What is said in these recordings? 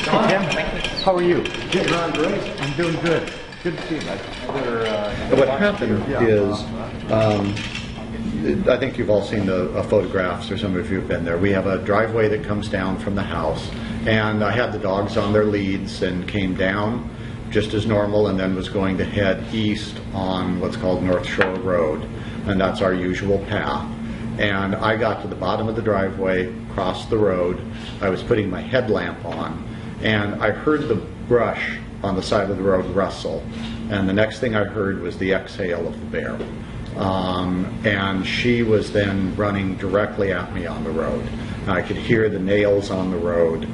Tim, how are you? Getting on great. I'm doing good. Good to see you, bud. What happened is, I think you've all seen the photographs, or some of you have been there. We have a driveway that comes down from the house, and I had the dogs on their leads and came down just as normal, and then was going to head east on what's called North Shore Road, and that's our usual path. And I got to the bottom of the driveway, crossed the road. I was putting my headlamp on, and I heard the brush on the side of the road rustle. And the next thing I heard was the exhale of the bear. And she was then running directly at me on the road. And I could hear the nails on the road.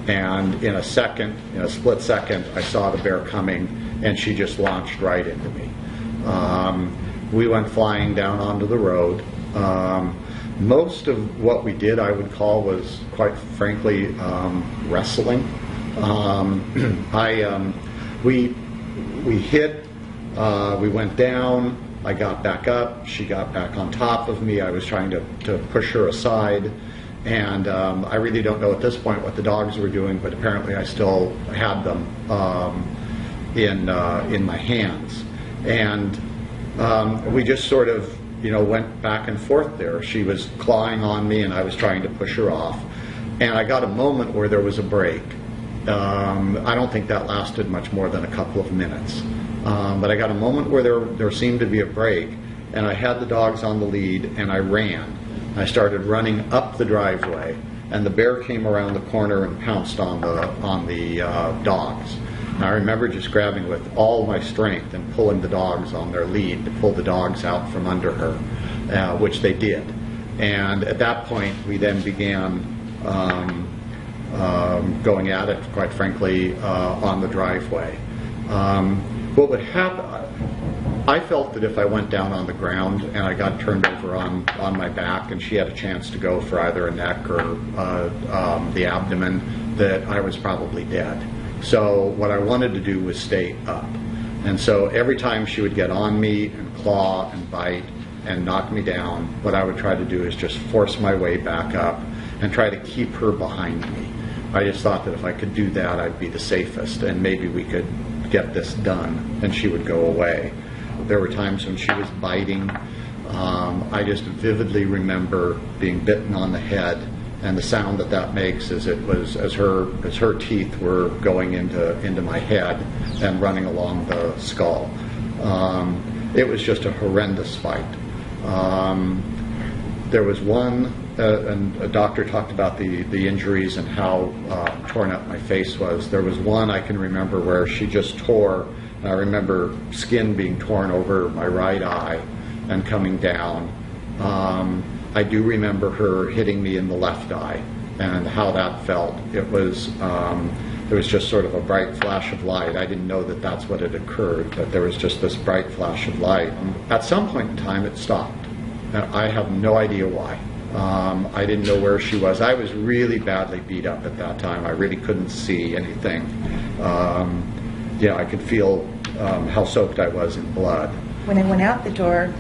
And in a split second, I saw the bear coming, and she just launched right into me. We went flying down onto the road. Most of what we did, I would call, was quite frankly wrestling. We hit, we went down, I got back up, she got back on top of me, I was trying to push her aside, and I really don't know at this point what the dogs were doing, but apparently I still had them in my hands. And we just sort of went back and forth there. She was clawing on me and I was trying to push her off. And I got a moment where there was a break. I don't think that lasted much more than a couple of minutes. But I got a moment where there seemed to be a break, and I had the dogs on the lead and I ran. I started running up the driveway, and the bear came around the corner and pounced on the dogs. And I remember just grabbing with all my strength and pulling the dogs on their lead to pull the dogs out from under her, which they did. And at that point, we then began going at it, quite frankly, on the driveway. What would happen, I felt that if I went down on the ground and I got turned over on my back and she had a chance to go for either a neck or the abdomen, that I was probably dead. So what I wanted to do was stay up. And so every time she would get on me and claw and bite and knock me down, what I would try to do is just force my way back up and try to keep her behind me. I just thought that if I could do that, I'd be the safest, and maybe we could get this done and she would go away. There were times when she was biting. I just vividly remember being bitten on the head, and the sound that makes is as her teeth were going into my head and running along the skull. It was just a horrendous fight. There was one, and a doctor talked about the injuries and how torn up my face was. There was one I can remember where she just tore, and I remember skin being torn over my right eye and coming down. I do remember her hitting me in the left eye and how that felt. It was there was just sort of a bright flash of light. I didn't know that that's what had occurred, but there was just this bright flash of light. At some point in time, it stopped. I have no idea why. I didn't know where she was. I was really badly beat up at that time. I really couldn't see anything. I could feel how soaked I was in blood. When I went out the door,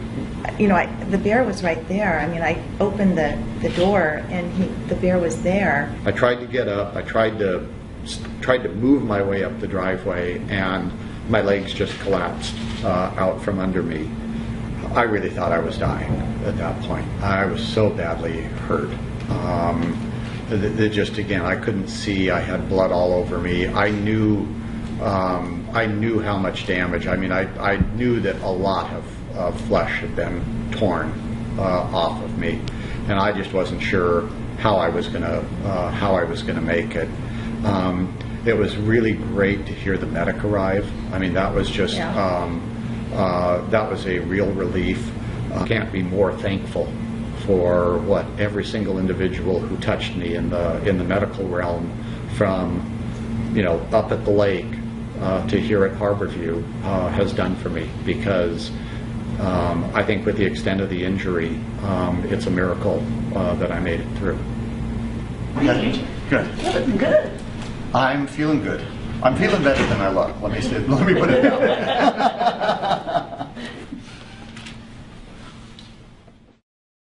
the bear was right there. I mean, I opened the door and the bear was there. I tried to get up. I tried to move my way up the driveway, and my legs just collapsed out from under me. I really thought I was dying at that point. I was so badly hurt. I couldn't see. I had blood all over me. I knew how much damage. I mean, I knew that a lot of flesh had been torn off of me, and I just wasn't sure how I was gonna make it. It was really great to hear the medic arrive. I mean, that was just that was a real relief. Can't be more thankful for what every single individual who touched me in the medical realm, from up at the lake to here at Harborview, has done for me, because I think with the extent of the injury, it's a miracle that I made it through. Good. Good. I'm feeling good. I'm feeling better than I look. Let me put it that way.